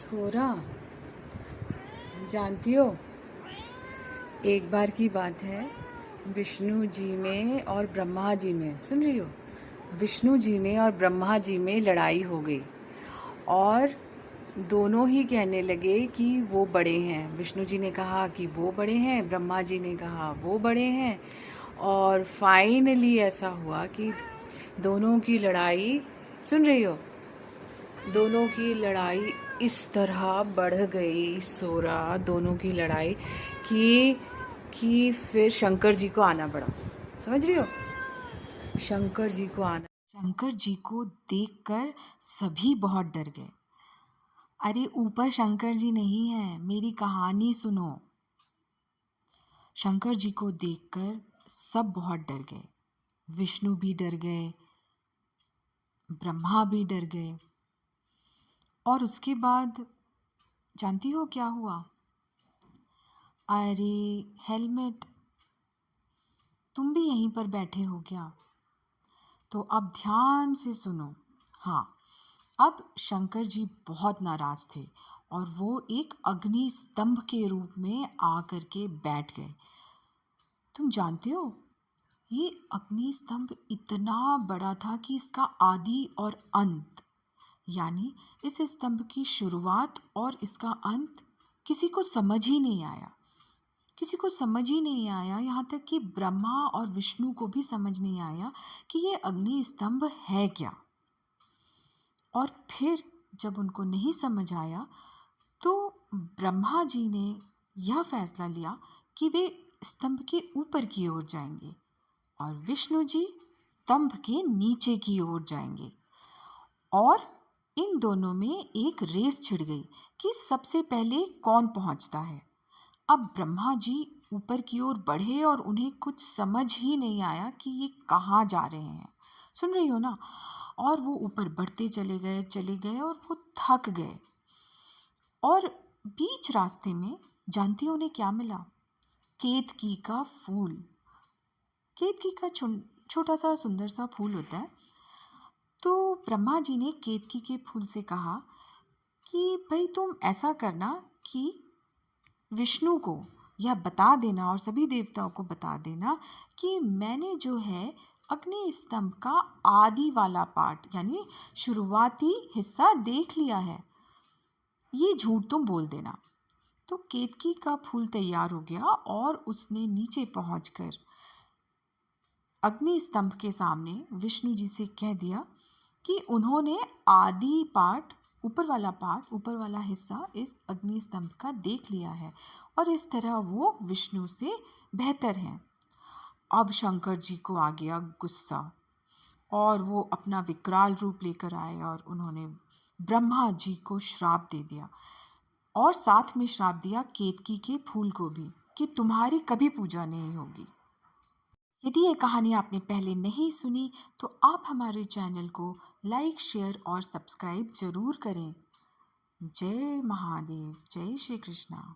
स्कोरा, जानती हो एक बार की बात है, विष्णु जी में और ब्रह्मा जी में, सुन रही हो, विष्णु जी में और ब्रह्मा जी में लड़ाई हो गई और दोनों ही कहने लगे कि वो बड़े हैं। विष्णु जी ने कहा कि वो बड़े हैं, ब्रह्मा जी ने कहा वो बड़े हैं। और फाइनली ऐसा हुआ कि दोनों की लड़ाई, सुन रही हो, दोनों की लड़ाई इस तरह बढ़ गई, सोरा, दोनों की लड़ाई कि फिर शंकर जी को आना पड़ा। समझ रही हो, शंकर जी को आना, शंकर जी को देखकर सभी बहुत डर गए। अरे ऊपर शंकर जी नहीं है, मेरी कहानी सुनो। शंकर जी को देखकर सब बहुत डर गए, विष्णु भी डर गए, ब्रह्मा भी डर गए। और उसके बाद जानती हो क्या हुआ? अरे हेलमेट, तुम भी यहीं पर बैठे हो क्या? तो अब ध्यान से सुनो। हाँ, अब शंकर जी बहुत नाराज थे और वो एक अग्नि स्तंभ के रूप में आ करके बैठ गए। तुम जानते हो, ये अग्नि स्तंभ इतना बड़ा था कि इसका आदि और अंत, यानी इस स्तंभ की शुरुआत और इसका अंत किसी को समझ ही नहीं आया। किसी को समझ ही नहीं आया, यहाँ तक कि ब्रह्मा और विष्णु को भी समझ नहीं आया कि ये अग्नि स्तंभ है क्या। और फिर जब उनको नहीं समझ आया तो ब्रह्मा जी ने यह फैसला लिया कि वे स्तंभ के ऊपर की ओर जाएंगे और विष्णु जी स्तंभ के नीचे की ओर जाएंगे। और इन दोनों में एक रेस छिड़ गई कि सबसे पहले कौन पहुंचता है। अब ब्रह्मा जी ऊपर की ओर बढ़े और उन्हें कुछ समझ ही नहीं आया कि ये कहाँ जा रहे हैं। सुन रही हो ना? और वो ऊपर बढ़ते चले गए और वो थक गए। और बीच रास्ते में जानती हो उन्हें क्या मिला? केतकी का फूल। केतकी का छोटा सा सुंदर सा फूल होता है। तो ब्रह्मा जी ने केतकी के फूल से कहा कि भाई तुम ऐसा करना कि विष्णु को यह बता देना और सभी देवताओं को बता देना कि मैंने जो है अग्नि स्तंभ का आदि वाला पार्ट, यानी शुरुआती हिस्सा देख लिया है। ये झूठ तुम बोल देना। तो केतकी का फूल तैयार हो गया और उसने नीचे पहुंचकर अग्नि स्तंभ के सामने विष्णु जी से कह दिया कि उन्होंने आदि पार्ट, ऊपर वाला हिस्सा इस अग्नि स्तंभ का देख लिया है और इस तरह वो विष्णु से बेहतर हैं। अब शंकर जी को आ गया गुस्सा और वो अपना विकराल रूप लेकर आए और उन्होंने ब्रह्मा जी को श्राप दे दिया और साथ में श्राप दिया केतकी के फूल को भी कि तुम्हारी कभी पूजा नहीं होगी। यदि ये कहानी आपने पहले नहीं सुनी तो आप हमारे चैनल को लाइक, शेयर और सब्सक्राइब जरूर करें। जय महादेव, जय श्री कृष्णा।